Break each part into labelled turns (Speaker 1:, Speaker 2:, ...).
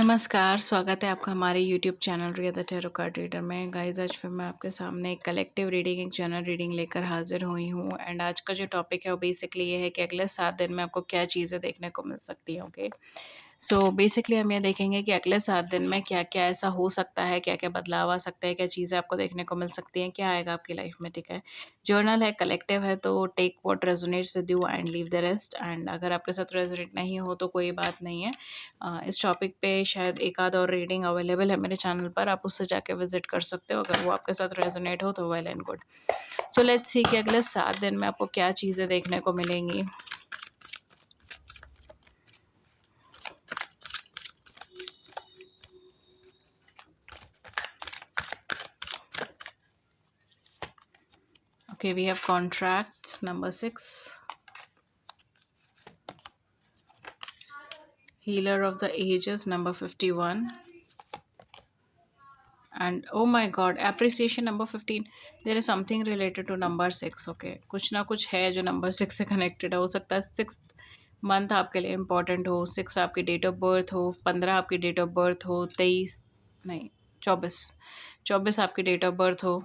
Speaker 1: नमस्कार, स्वागत है आपका हमारे YouTube channel Riya the tarot card reader में। गाइस, आज फिर मैं आपके सामने एक कलेक्टिव रीडिंग, एक जनरल रीडिंग लेकर हाजिर हुई हूँ। एंड आज का जो टॉपिक है वो बेसिकली ये है कि अगले 7 दिन में आपको क्या चीज़ें देखने को मिल सकती हैं। ओके, सो बेसिकली हम ये देखेंगे कि अगले 7 दिन में क्या-क्या ऐसा हो सकता है, क्या-क्या बदलाव आ सकता है, क्या चीज़ें आपको देखने को मिल सकती हैं, क्या आएगा आपकी लाइफ में, ठीक है। जर्नल है, कलेक्टिव है, तो take what resonates with you and leave the rest. And अगर आपके साथ रेजोनेट नहीं हो तो कोई बात नहीं है। इस टॉपिक पे शायद एक आध और रीडिंग अवेलेबल है मेरे चैनल पर, आप उससे जाके विजिट कर सकते हो। अगर वो आपके साथ रेजोनेट हो तो well and good. So let's see कि अगले 7 दिन में आपको क्या चीज़ें देखने को मिलेंगी। Okay, we have contracts number 6, healer of the ages number 51, and oh my god, appreciation number 15. There is something related to number 6. Okay, कुछ ना कुछ है जो नंबर 6 से कनेक्टेड है। हो सकता है 6th मंथ आपके लिए इम्पोर्टेंट हो, 6 आपकी डेट ऑफ बर्थ हो, 15 आपकी डेट ऑफ बर्थ हो, 23 नहीं 24 आपकी डेट ऑफ बर्थ हो।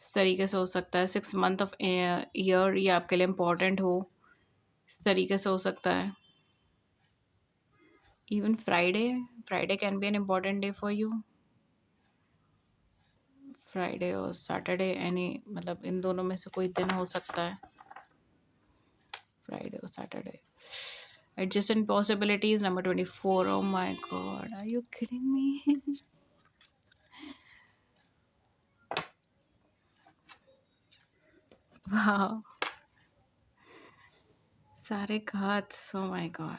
Speaker 1: इस तरीके से हो सकता है 6 मंथ ऑफ ईयर ये आपके लिए इम्पोर्टेंट हो, इस तरीके से हो सकता है। Even Friday can be an important day for you. Friday और सैटरडे, एनी मतलब इन दोनों में से कोई दिन हो सकता है, फ्राइडे और Saturday. Adjacent possibilities number 24। Oh my God, are you kidding me? वाह, सारे cards, oh my God.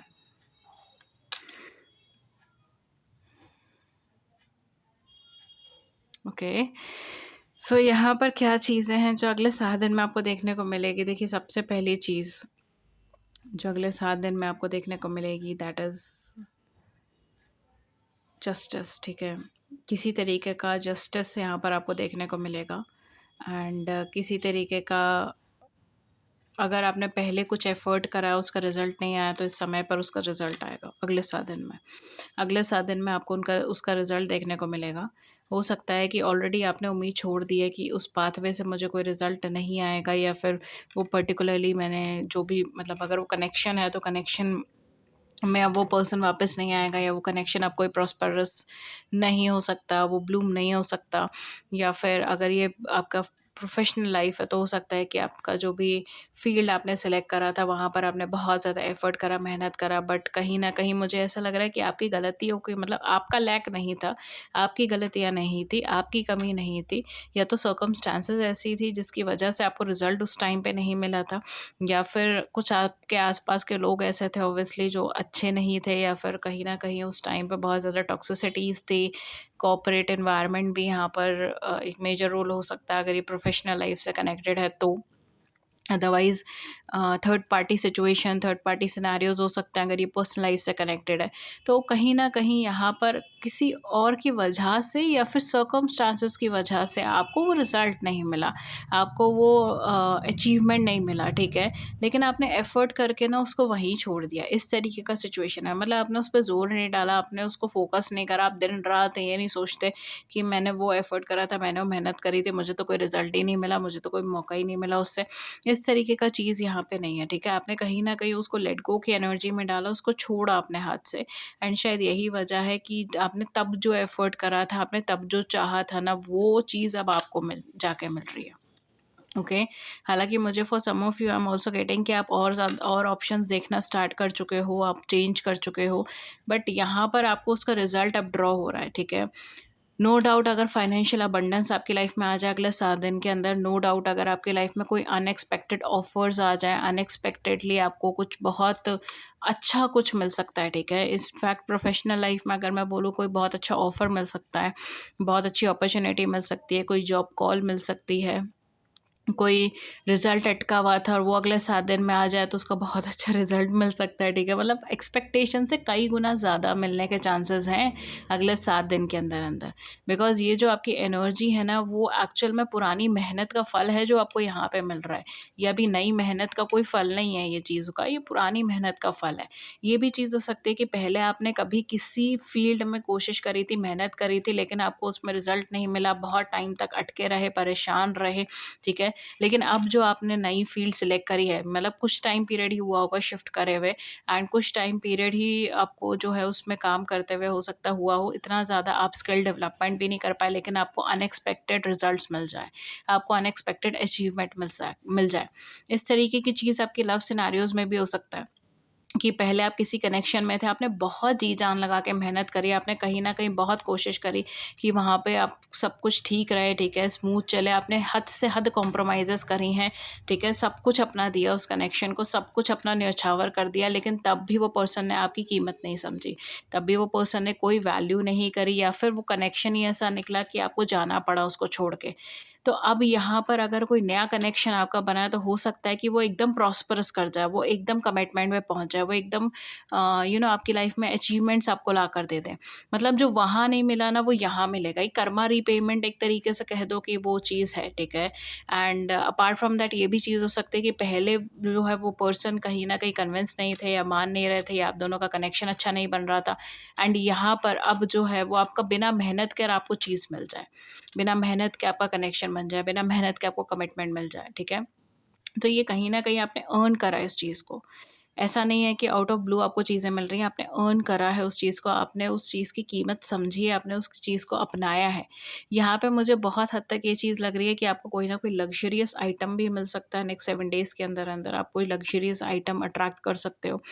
Speaker 1: Okay, so यहाँ पर क्या चीज़ें हैं जो अगले 7 दिन में आपको देखने को मिलेगी। देखिए, सबसे पहली चीज़ जो अगले 7 दिन में आपको देखने को मिलेगी दैट इज़ जस्टिस, ठीक है। किसी तरीके का जस्टिस यहाँ पर आपको देखने को मिलेगा। एंड किसी तरीके का, अगर आपने पहले कुछ एफ़र्ट करा उसका रिज़ल्ट नहीं आया तो इस समय पर उसका रिज़ल्ट आएगा अगले 7 दिन में। अगले 7 दिन में आपको उनका उसका रिज़ल्ट देखने को मिलेगा। हो सकता है कि ऑलरेडी आपने उम्मीद छोड़ दी है कि उस पाथवे से मुझे कोई रिज़ल्ट नहीं आएगा, या फिर वो पर्टिकुलरली मैंने जो भी मतलब अगर वो कनेक्शन है तो कनेक्शन में अब वो पर्सन वापस नहीं आएगा, या वो कनेक्शन अब कोई प्रॉस्परस नहीं हो सकता, वो ब्लूम नहीं हो सकता। या फिर अगर ये आपका प्रोफेशनल लाइफ है तो हो सकता है कि आपका जो भी फील्ड आपने सेलेक्ट करा था वहाँ पर आपने बहुत ज़्यादा एफर्ट करा, मेहनत करा, बट कहीं ना कहीं मुझे ऐसा लग रहा है कि आपकी गलतियों की मतलब आपका लैक नहीं था, आपकी गलतियाँ नहीं थी, आपकी कमी नहीं थी, या तो सर्कमस्टांसेस ऐसी थी जिसकी वजह से आपको रिजल्ट उस टाइम पे नहीं मिला था, या फिर कुछ आपके आसपास के लोग ऐसे थे ऑब्वियसली जो अच्छे नहीं थे, या फिर कहीं न कहीं उस टाइम पे बहुत ज़्यादा टॉक्सिसिटीज़ थी। कॉर्पोरेट एनवायरनमेंट भी यहाँ पर एक मेजर रोल हो सकता है अगर ये प्रोफ़ेशनल लाइफ़ से कनेक्टेड है तो। Otherwise third party situation, third party scenarios हो सकते हैं अगर ये पर्सनल लाइफ से कनेक्टेड है। तो कहीं न कहीं यहाँ पर किसी और की वजह से या फिर सर्कमस्टांसेस की वजह से आपको वो रिज़ल्ट नहीं मिला, आपको वो अचीवमेंट नहीं मिला, ठीक है? लेकिन आपने एफ़र्ट करके ना उसको वहीं छोड़ दिया, इस तरीके का सिचुएशन है। मतलब आपने उस पे ज़ोर नहीं डाला, आपने उसको फ़ोकस नहीं करा, आप दिन-रात ये नहीं सोचते कि मैंने वो एफ़र्ट करा था, मैंने वो मेहनत करी थी, मुझे तो कोई रिज़ल्ट ही नहीं मिला, मुझे तो कोई मौका ही नहीं मिला उससे। इस तरीके का चीज़ यहाँ पे नहीं है, ठीक है? आपने कहीं न कहीं उसको लेट गो की एनर्जी में डाला, उसको छोड़ा अपने हाथ से। एंड शायद यही वजह है कि आपने तब जो एफ़र्ट करा था, आपने तब जो चाहा था ना, वो चीज़ अब आपको मिल रही है। ओके, हालाँकि मुझे for some of you I am also getting कि आप और ऑप्शंस देखना स्टार्ट कर चुके हो, आप चेंज कर चुके हो, बट यहाँ पर आपको उसका रिज़ल्ट अब ड्रॉ हो रहा है, ठीक है? नो डाउट अगर फाइनेंशियल अबंडेंस आपकी लाइफ में आ जाए अगले 7 दिन के अंदर, नो डाउट अगर आपकी लाइफ में कोई अनएक्सपेक्टेड ऑफर्स आ जाए, अनएक्सपेक्टेडली आपको कुछ बहुत अच्छा कुछ मिल सकता है, ठीक है? इनफैक्ट प्रोफेशनल लाइफ में अगर मैं बोलूँ कोई बहुत अच्छा ऑफर मिल सकता है, बहुत अच्छी अपॉर्चुनिटी मिल सकती है, कोई जॉब कॉल मिल सकती है, कोई रिज़ल्ट अटका हुआ था और वो अगले 7 दिन में आ जाए तो उसका बहुत अच्छा रिज़ल्ट मिल सकता है, ठीक है? मतलब एक्सपेक्टेशन से कई गुना ज़्यादा मिलने के चांसेस हैं अगले 7 दिन के अंदर-अंदर। बिकॉज़ ये जो आपकी एनर्जी है ना, वो एक्चुअल में पुरानी मेहनत का फल है जो आपको यहाँ पे मिल रहा है। ये अभी नई मेहनत का कोई फल नहीं है ये चीज़ का, ये पुरानी मेहनत का फल है। ये भी चीज़ हो सकती है कि पहले आपने कभी किसी फ़ील्ड में कोशिश करी थी, मेहनत करी थी, लेकिन आपको उसमें रिज़ल्ट नहीं मिला, बहुत टाइम तक अटके रहे, परेशान रहे, ठीक है? लेकिन अब जो आपने नई फ़ील्ड सिलेक्ट करी है, मतलब कुछ टाइम पीरियड ही हुआ होगा शिफ्ट करे हुए, एंड कुछ टाइम पीरियड ही आपको जो है उसमें काम करते हुए हो सकता हुआ हो, इतना ज़्यादा आप स्किल डेवलपमेंट भी नहीं कर पाए, लेकिन आपको अनएक्सपेक्टेड रिजल्ट्स मिल जाए, आपको अनएक्सपेक्टेड अचीवमेंट मिल जाए। इस तरीके की चीज़ आपकी लव सिनेरियोज़ में भी हो सकता है कि पहले आप किसी कनेक्शन में थे, आपने बहुत जी जान लगा के मेहनत करी, आपने कहीं न कहीं बहुत कोशिश करी कि वहाँ पे आप सब कुछ ठीक रहे, ठीक है, स्मूथ चले, आपने हद से हद कॉम्प्रोमाइज़ेज़ करी हैं, ठीक है, सब कुछ अपना दिया उस कनेक्शन को, सब कुछ अपना न्यौछावर कर दिया, लेकिन तब भी वो पर्सन ने आपकी कीमत नहीं समझी, तब भी वो पर्सन ने कोई वैल्यू नहीं करी, या फिर वो कनेक्शन ही ऐसा निकला कि आपको जाना पड़ा उसको छोड़ के। तो अब यहाँ पर अगर कोई नया कनेक्शन आपका बना है, तो हो सकता है कि वो एकदम प्रॉस्परस कर जाए, वो एकदम कमिटमेंट में पहुँच जाए, वो एकदम आपकी लाइफ में अचीवमेंट्स आपको ला कर दे दें। मतलब जो वहाँ नहीं मिला ना, वो यहाँ मिलेगा। ये कर्मा रीपेमेंट एक तरीके से कह दो कि वो चीज़ है, ठीक है? एंड अपार्ट फ्रॉम दैट ये भी चीज़ हो सकती है कि पहले जो है वो पर्सन कहीं न कहीं कन्विंस नहीं थे या मान नहीं रहे थे, या आप दोनों का कनेक्शन अच्छा नहीं बन रहा था, एंड यहाँ पर अब जो है वो आपका बिना मेहनत के आपको चीज़ मिल जाए। बिना मेहनत के आपका कनेक्शन बन जाए, बिना मेहनत के आपको कमिटमेंट मिल जाए, ठीक है? तो ये कहीं न कहीं आपने अर्न करा है इस चीज़ को। ऐसा नहीं है कि आउट ऑफ ब्लू आपको चीज़ें मिल रही हैं, आपने अर्न करा है उस चीज़ को, आपने उस चीज़ की कीमत समझी है, आपने उस चीज़ को अपनाया है। यहाँ पे मुझे बहुत हद तक ये चीज़ लग रही है कि आपको कोई ना कोई लग्ज़रियस आइटम भी मिल सकता है नेक्स्ट 7 डेज़ के अंदर-अंदर, आप कोई लग्ज़रियस आइटम अट्रैक्ट कर सकते हो।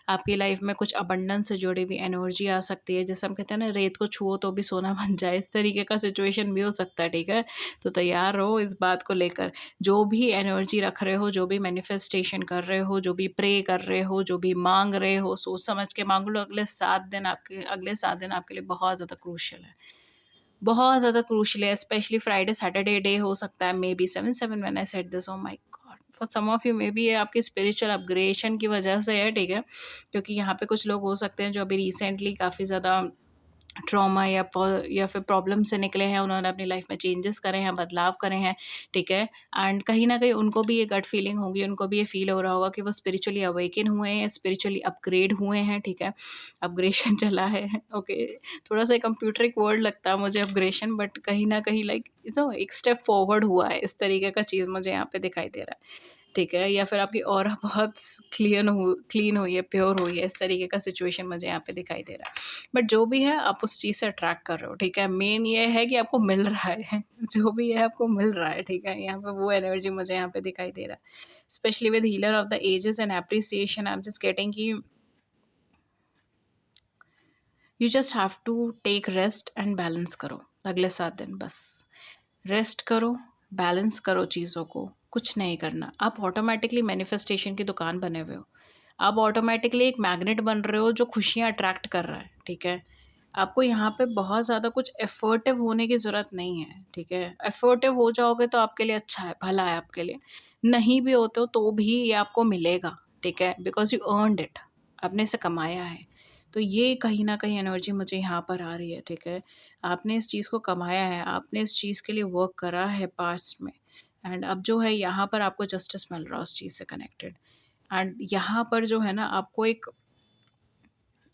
Speaker 1: आपकी लाइफ़ में कुछ अबंडेंस से जुड़ी हुई एनर्जी आ सकती है, जैसे हम कहते हैं ना, रेत को छुओ तो भी सोना बन जाए, इस तरीके का सिचुएशन भी हो सकता है, ठीक है? तो तैयार रहो इस बात को लेकर। जो भी एनर्जी रख रहे हो, जो भी मैनिफेस्टेशन कर रहे हो, जो भी प्रे कर रहे हो, जो भी माँग रहे हो, सोच समझ के माँग लो। अगले 7 दिन आपके लिए बहुत ज़्यादा क्रूशियल है। बहुत ज़्यादा क्रूशियल है, स्पेशली फ्राइडे, सैटरडे डे हो सकता है, maybe 7/7 when I said this, oh my God! For some of you maybe ये आपकी स्पिरिचुअल अपग्रेडेशन की वजह से है, ठीक है? क्योंकि यहाँ पे कुछ लोग हो सकते हैं जो अभी रिसेंटली काफ़ी ज़्यादा ट्रॉमा या फिर प्रॉब्लम से निकले हैं, उन्होंने अपनी लाइफ में चेंजेस करे हैं, बदलाव करे हैं, ठीक है? एंड कहीं न कहीं उनको भी ये गट फीलिंग होगी, उनको भी ये फ़ील हो रहा होगा कि वो स्पिरिचुअली अवेकन हुए हैं, स्पिरिचुअली अपग्रेड हुए हैं, ठीक है? अपग्रेशन चला है, ओके। थोड़ा-सा कंप्यूटरिक वर्ड लगता है मुझे अपग्रेशन, बट कहीं न कहीं लाइक एक स्टेप फॉरवर्ड हुआ है, इस तरीके का चीज़ मुझे यहाँ पे दिखाई दे रहा है। ठीक है? या फिर आपकी ऑरा बहुत क्लीन हुई है, प्योर हुई है, इस तरीके का सिचुएशन मुझे यहाँ पे दिखाई दे रहा है। बट जो भी है, आप उस चीज़ से अट्रैक्ट कर रहे हो, ठीक है? मेन ये है कि आपको मिल रहा है, जो भी है आपको मिल रहा है, ठीक है? यहाँ पे वो एनर्जी मुझे यहाँ पे दिखाई दे रहा है। Specially with healer of the ages and appreciation, I am just getting कि you just have to take rest and balance करो अगले 7 दिन बस। रेस्ट करो, बैलेंस करो चीज़ों को, कुछ नहीं करना। आप ऑटोमैटिकली मैनिफेस्टेशन की दुकान बने हुए हो। आप ऑटोमैटिकली एक मैग्नेट बन रहे हो जो खुशियाँ अट्रैक्ट कर रहा है, ठीक है? आपको यहाँ पे बहुत ज़्यादा कुछ एफर्टिव होने की ज़रूरत नहीं है, ठीक है? एफर्टिव हो जाओगे तो आपके लिए अच्छा है, भला है आपके लिए। नहीं भी होते हो तो भी ये आपको मिलेगा, ठीक है? बिकॉज़ यू अर्न्ड इट, आपने इसे कमाया है। तो ये कहीं न कहीं एनर्जी मुझे यहाँ पर आ रही है, ठीक है? आपने इस चीज़ को कमाया है, आपने इस चीज़ के लिए वर्क करा है पास्ट में, एंड अब जो है यहाँ पर आपको जस्टिस मिल रहा है उस चीज़ से कनेक्टेड। एंड यहाँ पर जो है ना, आपको एक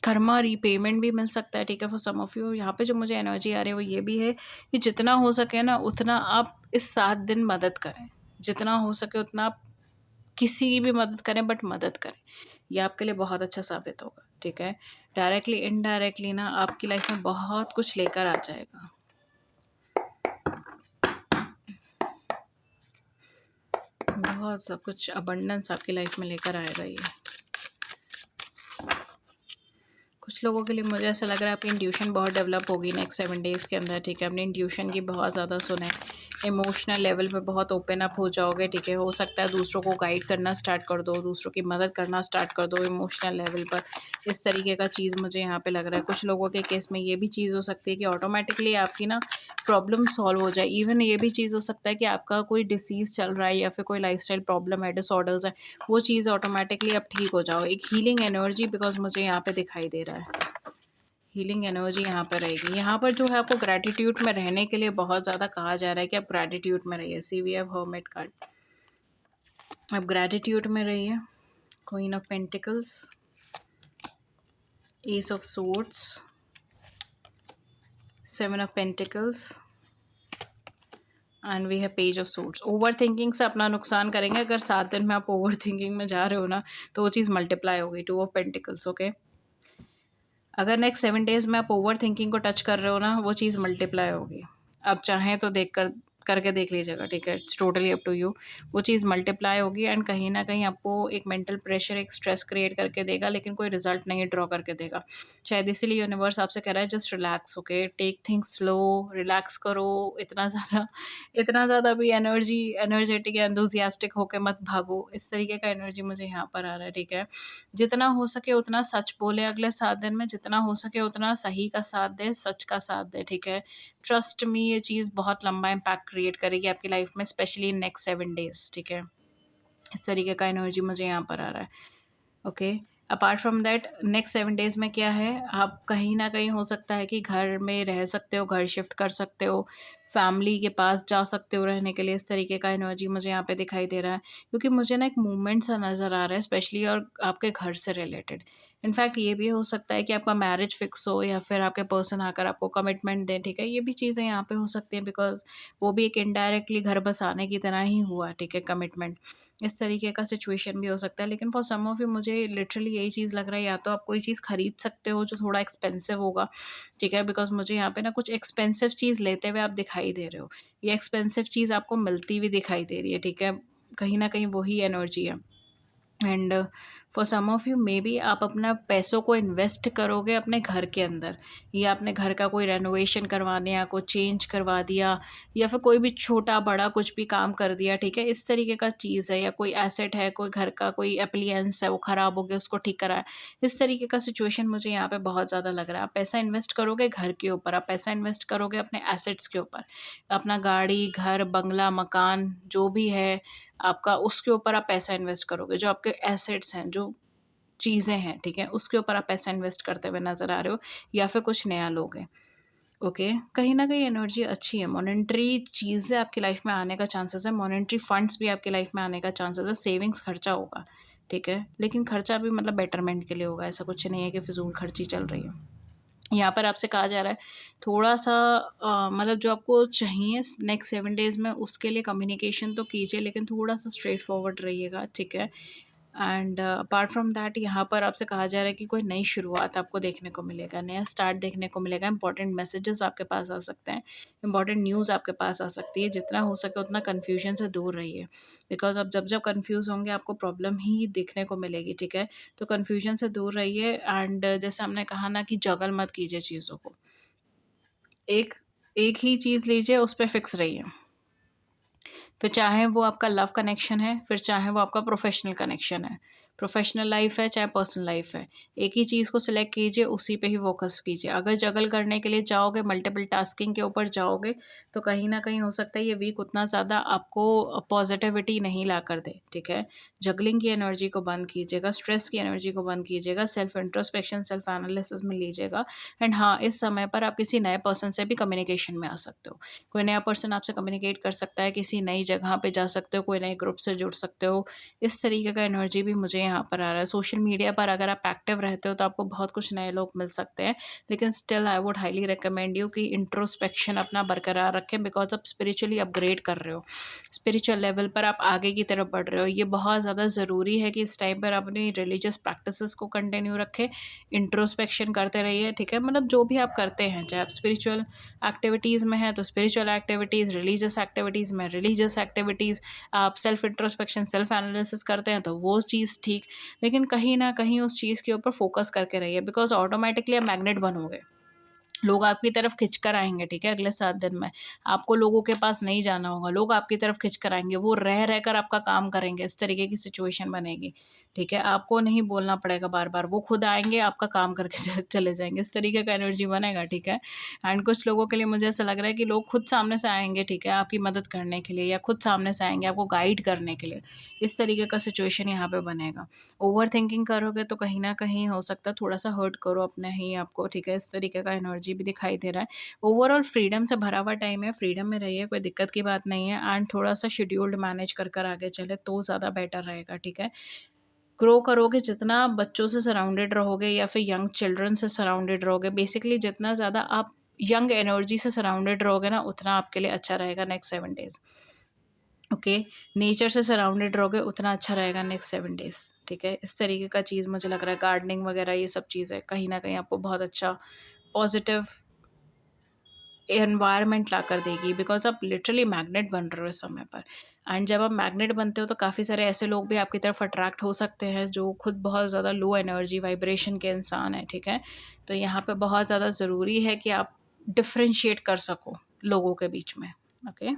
Speaker 1: कर्मा रीपेमेंट भी मिल सकता है, ठीक है? फॉर सम ऑफ यू यहाँ पे जो मुझे एनर्जी आ रही है वो ये भी है कि जितना हो सके ना उतना आप इस 7 दिन मदद करें। जितना हो सके उतना आप किसी की भी मदद करें, बट मदद करें। ये आपके लिए बहुत अच्छा साबित होगा, ठीक है? डायरेक्टली, इनडायरेक्टली ना आपकी लाइफ में बहुत कुछ लेकर आ जाएगा। बहुत सब कुछ अबंडेंस आपकी लाइफ में लेकर आएगा ये। कुछ लोगों के लिए मुझे ऐसा लग रहा है आपकी इंट्यूशन बहुत डेवलप होगी नेक्स्ट 7 डेज़ के अंदर, ठीक है? अपनी इंट्यूशन की बहुत ज़्यादा सुने, इमोशनल लेवल पे बहुत ओपन अप हो जाओगे, ठीक है। हो सकता है दूसरों को गाइड करना स्टार्ट कर दो, दूसरों की मदद करना स्टार्ट कर दो इमोशनल लेवल पर। इस तरीके का चीज़ मुझे यहाँ पे लग रहा है। कुछ लोगों के केस में ये भी चीज़ हो सकती है कि ऑटोमेटिकली आपकी ना प्रॉब्लम सॉल्व हो जाए। इवन ये भी चीज़ हो सकता है कि आपका कोई डिसीज़ चल रहा है या फिर कोई लाइफ़स्टाइल प्रॉब्लम है, डिसऑर्डर्स है, वो चीज़ ऑटोमेटिकली अब ठीक हो जाओ। एक हीलिंग एनर्जी बिकॉज़ मुझे यहाँ पे दिखाई दे रहा है। हीलिंग एनर्जी यहाँ पर रहेगी। यहाँ पर जो है आपको ग्रैटिट्यूड में रहने के लिए बहुत ज़्यादा कहा जा रहा है कि आप ग्रैटिट्यूड में रहिए। See we have hermit card. आप ग्रैटिट्यूड में रहिए। Queen of pentacles, ace of swords, seven of pentacles and we have page of swords. Overthinking से अपना नुकसान करेंगे। अगर 7 दिन में आप ओवर थिंकिंग में जा रहे हो ना, तो वो चीज़ मल्टीप्लाई होगी। 2 ऑफ पेंटिकल्स, ओके। अगर नेक्स्ट 7 डेज़ में आप ओवर थिंकिंग को टच कर रहे हो ना, वो चीज़ मल्टीप्लाई होगी। आप चाहें तो करके देख लीजिएगा, ठीक है। It's totally up to you. वो चीज़ मल्टीप्लाई होगी एंड कहीं न कहीं आपको एक मेंटल प्रेशर, एक स्ट्रेस क्रिएट करके देगा, लेकिन कोई रिज़ल्ट नहीं ड्रॉ करके देगा। शायद इसीलिए यूनिवर्स आपसे कह रहा है just relax, okay, take things slow, relax करो। इतना ज़्यादा भी एनर्जेटिक या एंथुसियास्टिक होके मत भागो। इस तरीके का एनर्जी मुझे यहाँ पर आ रहा है, ठीक है। जितना हो सके उतना सच बोले अगले 7 दिन में, जितना हो सके उतना सही का साथ दें, सच का साथ दें, ठीक है। ट्रस्ट मी, ये चीज़ बहुत लंबा इम्पैक्ट क्रिएट करेगी आपकी लाइफ में, स्पेशली इन नेक्स्ट 7 डेज़, ठीक है। इस तरीके का एनर्जी मुझे यहाँ पर आ रहा है, okay. Apart from that next 7 days में क्या है, आप कहीं न कहीं हो सकता है कि घर में रह सकते हो, घर शिफ्ट कर सकते हो, फैमिली के पास जा सकते हो रहने के लिए। इस तरीके का एनर्जी मुझे यहाँ पे दिखाई दे रहा है, क्योंकि मुझे ना एक मूवमेंट सा नज़र आ रहा है स्पेशली और आपके घर से रिलेटेड। इनफैक्ट ये भी हो सकता है कि आपका मैरिज फिक्स हो या फिर आपके पर्सन आकर आपको कमिटमेंट दें, ठीक है। ये भी चीज़ें यहाँ पे हो सकती हैं बिकॉज़ वो भी एक इनडायरेक्टली घर बसाने की तरह ही हुआ, ठीक है, कमिटमेंट। इस तरीके का सिचुएशन भी हो सकता है, लेकिन फॉर सम ऑफ यू मुझे लिटरली यही चीज़ लग रहा है, या तो आप कोई चीज़ खरीद सकते हो जो थोड़ा एक्सपेंसिव होगा, ठीक है, बिकॉज़ मुझे यहाँ पे ना कुछ एक्सपेंसिव चीज़ लेते हुए आप दिखाई दे रहे हो। ये एक्सपेंसिव चीज़ आपको मिलती हुई दिखाई दे रही है, ठीक है। कहीं न कहीं वही एनर्जी है। And for some of you maybe आप अपना पैसों को इन्वेस्ट करोगे अपने घर के अंदर, या अपने घर का कोई रेनोवेशन करवा दिया, कोई चेंज करवा दिया, या फिर कोई भी छोटा बड़ा कुछ भी काम कर दिया, ठीक है। इस तरीके का चीज़ है, या कोई एसेट है, कोई घर का कोई एप्लियंस है वो ख़राब हो गया, उसको ठीक कराया। इस तरीके का सिचुएशन मुझे यहाँ पे बहुत ज़्यादा लग रहा है। आप पैसा इन्वेस्ट करोगे घर के ऊपर, आप पैसा इन्वेस्ट करोगे अपने एसेट्स के ऊपर, अपना गाड़ी, घर, बंगला, मकान जो भी है आपका, उसके ऊपर आप पैसा इन्वेस्ट करोगे। जो आपके एसेट्स हैं, जो चीज़ें हैं, ठीक है, उसके ऊपर आप पैसा इन्वेस्ट करते हुए नज़र आ रहे हो, या फिर कुछ नया लोगे, ओके। कहीं न कहीं एनर्जी अच्छी है, मॉनेटरी चीज़ें आपकी लाइफ़ में आने का चांसेस है, मॉनेटरी फंड्स भी आपकी लाइफ़ में आने का चांसेस है, सेविंग्स खर्चा होगा, ठीक है। लेकिन खर्चा भी मतलब बेटरमेंट के लिए होगा, ऐसा कुछ नहीं है कि फ़िज़ूल खर्ची चल रही है। यहाँ पर आपसे कहा जा रहा है थोड़ा-सा मतलब जो आपको चाहिए नेक्स्ट 7 डेज़ में उसके लिए कम्युनिकेशन तो कीजिए, लेकिन थोड़ा-सा स्ट्रेट फॉरवर्ड रहिएगा, ठीक है। एंड अपार्ट फ्रॉम दैट यहाँ पर आपसे कहा जा रहा है कि कोई नई शुरुआत आपको देखने को मिलेगा, नया स्टार्ट देखने को मिलेगा, इंपॉर्टेंट मैसेजेस आपके पास आ सकते हैं, इंपॉर्टेंट न्यूज़ आपके पास आ सकती है। जितना हो सके उतना कन्फ्यूजन से दूर रहिए, बिकॉज़ आप जब-जब कन्फ्यूज़ होंगे आपको प्रॉब्लम ही दिखने को मिलेगी, ठीक है। तो कन्फ्यूजन से दूर रहिए एंड जैसे हमने कहा ना कि जगल मत कीजिए चीज़ों को। एक एक ही चीज़ लीजिए, उस पे फिक्स रहिए। फिर चाहे वो आपका लव कनेक्शन है, फिर चाहे वो आपका प्रोफ़ेशनल कनेक्शन है। प्रोफ़ेशनल लाइफ़ है, चाहे पर्सनल लाइफ़ है। एक ही चीज़ को सिलेक्ट कीजिए, उसी पे ही फ़ोकस कीजिए। अगर जगल करने के लिए जाओगे, मल्टीपल टास्किंग के ऊपर जाओगे, तो कहीं न कहीं हो सकता है ये वीक उतना ज़्यादा आपको पॉज़िटिविटी नहीं ला कर दे, ठीक है? जगलिंग की एनर्जी को बंद कीजिएगा, स्ट्रेस की एनर्जी को बंद कीजिएगा, सेल्फ़ इंट्रोस्पेक्शन, सेल्फ़ एनालिसिस में लीजिएगा एंड हाँ, इस समय पर आप किसी नए पर्सन से भी कम्युनिकेशन में आ सकते हो। कोई नया पर्सन आपसे कम्युनिकेट कर सकता है, किसी नई जगह पे जा सकते हो, कोई नए ग्रुप से जुड़ सकते हो। इस तरीके का एनर्जी भी मुझे यहाँ पर आ रहा है। सोशल मीडिया पर अगर आप एक्टिव रहते हो तो आपको बहुत कुछ नए लोग मिल सकते हैं, लेकिन still I would highly recommend you कि इंट्रोस्पेक्शन अपना बरकरार रखें, बिकॉज़ आप स्पिरिचुअली अपग्रेड कर रहे हो। स्पिरिचुअल लेवल पर आप आगे की तरफ बढ़ रहे हो। ये बहुत ज़्यादा ज़रूरी है कि इस टाइम पर आप अपनी रिलीजियस प्रैक्टिसेस को कंटिन्यू रखें, इंट्रोस्पेक्शन करते रहिए, ठीक है? मतलब जो भी आप करते हैं, चाहे आप स्पिरिचुअल एक्टिविटीज़ में है तो स्पिरिचुअल एक्टिविटीज़, रिलीजियस एक्टिविटीज़ में रिलीजियस एक्टिविटीज़, आप सेल्फ इंट्रोस्पेक्शन, सेल्फ एनालिसिस करते हैं तो वो चीज़ ठीक, लेकिन कहीं न कहीं उस चीज़ के ऊपर फ़ोकस करके रहिए, बिकॉज़ ऑटोमैटिकली आप मैग्नेट बनोगे। लोग आपकी तरफ खिंच कर आएँगे, ठीक है? अगले 7 दिन में। आपको लोगों के पास नहीं जाना होगा, लोग आपकी तरफ खिंच कर आएँगे, वो रह कर आपका काम करेंगे, इस तरीके की सिचुएशन बनेगी, ठीक है? आपको नहीं बोलना पड़ेगा बार-बार, वो खुद आएँगे, आपका काम करके चले जाएँगे, इस तरीके का एनर्जी बनेगा, ठीक है? एंड कुछ लोगों के लिए मुझे ऐसा लग रहा है कि लोग खुद सामने से आएँगे, ठीक है? आपकी मदद करने के लिए या खुद सामने से आएँगे आपको गाइड करने के लिए, इस तरीके का सिचुएशन यहाँ पे बनेगा। ओवरथिंकिंग करोगे तो कहीं न कहीं हो सकता है थोड़ा-सा हर्ट करो अपने ही आप को, ठीक है? इस तरीके का एनर्जी भी दिखाई दे रहा है। ओवरऑल फ्रीडम से भरा हुआ टाइम है, फ्रीडम में रहिए, कोई दिक्कत की बात नहीं है एंड थोड़ा-सा शेड्यूल्ड मैनेज कर आगे चलें तो ज़्यादा बेटर रहेगा, ठीक है? ग्रो करोगे जितना बच्चों से सराउंडेड रहोगे या फिर यंग चिल्ड्रन से सराउंडेड रहोगे, बेसिकली जितना ज़्यादा आप यंग एनर्जी से सराउंडेड रहोगे ना, उतना आपके लिए अच्छा रहेगा नेक्स्ट 7 डेज़। ओके, नेचर से सराउंडेड रहोगे उतना अच्छा रहेगा नेक्स्ट 7 डेज़, ठीक है? इस तरीके का चीज़ मुझे लग रहा है, गार्डनिंग वगैरह ये सब चीज़ें कहीं न कहीं आपको बहुत अच्छा पॉज़िटिव एनवायरनमेंट लाकर देगी, बिकॉज़ आप लिटरली मैग्नेट बन रहे हो इस समय पर। एंड जब आप मैग्नेट बनते हो तो काफ़ी सारे ऐसे लोग भी आपकी तरफ अट्रैक्ट हो सकते हैं जो खुद बहुत ज़्यादा लो एनर्जी वाइब्रेशन के इंसान हैं, ठीक है? तो यहाँ पे बहुत ज़्यादा ज़रूरी है कि आप डिफरेंशिएट कर सको लोगों के बीच में, ओके?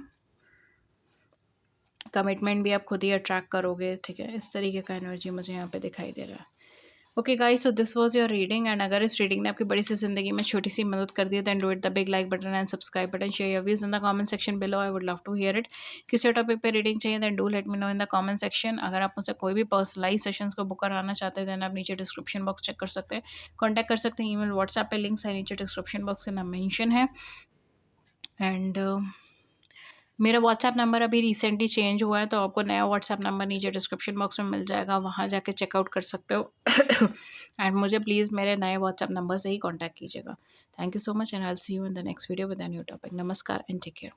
Speaker 1: कमिटमेंट भी आप खुद ही अट्रैक्ट करोगे, ठीक है? इस तरीके का एनर्जी मुझे यहाँ पे दिखाई दे रहा है। Okay guys, so this was your reading and अगर इस रीडिंग ने आपकी बड़ी सी ज़िंदगी में छोटी-सी मदद कर दी है, then do hit the big like button and subscribe button, share your views in the comment section below, I would love to hear it. किसी टॉपिक पे रीडिंग चाहिए then do let me know in the comment section. अगर आप मुझसे कोई भी personalise sessions को book कराना चाहते हैं, देन आप नीचे डिस्क्रिप्शन बॉक्स चेक कर सकते हैं, कॉन्टैक्ट कर सकते हैं, ईमेल, व्हाट्सएप पे लिंक्स है नीचे डिस्क्रिप्शन बॉक्स के अंदर मेंशन है। एंड मेरा व्हाट्सएप नंबर अभी रिसेंटली चेंज हुआ है, तो आपको नया व्हाट्सएप नंबर नीचे डिस्क्रिप्शन बॉक्स में मिल जाएगा, वहाँ जाके चेकआउट कर सकते हो। एंड मुझे प्लीज़ मेरे नए व्हाट्सएप नंबर से ही कॉन्टैक्ट कीजिएगा। Thank you so much and I will see you in the next video with a new topic. नमस्कार एंड टेक केयर।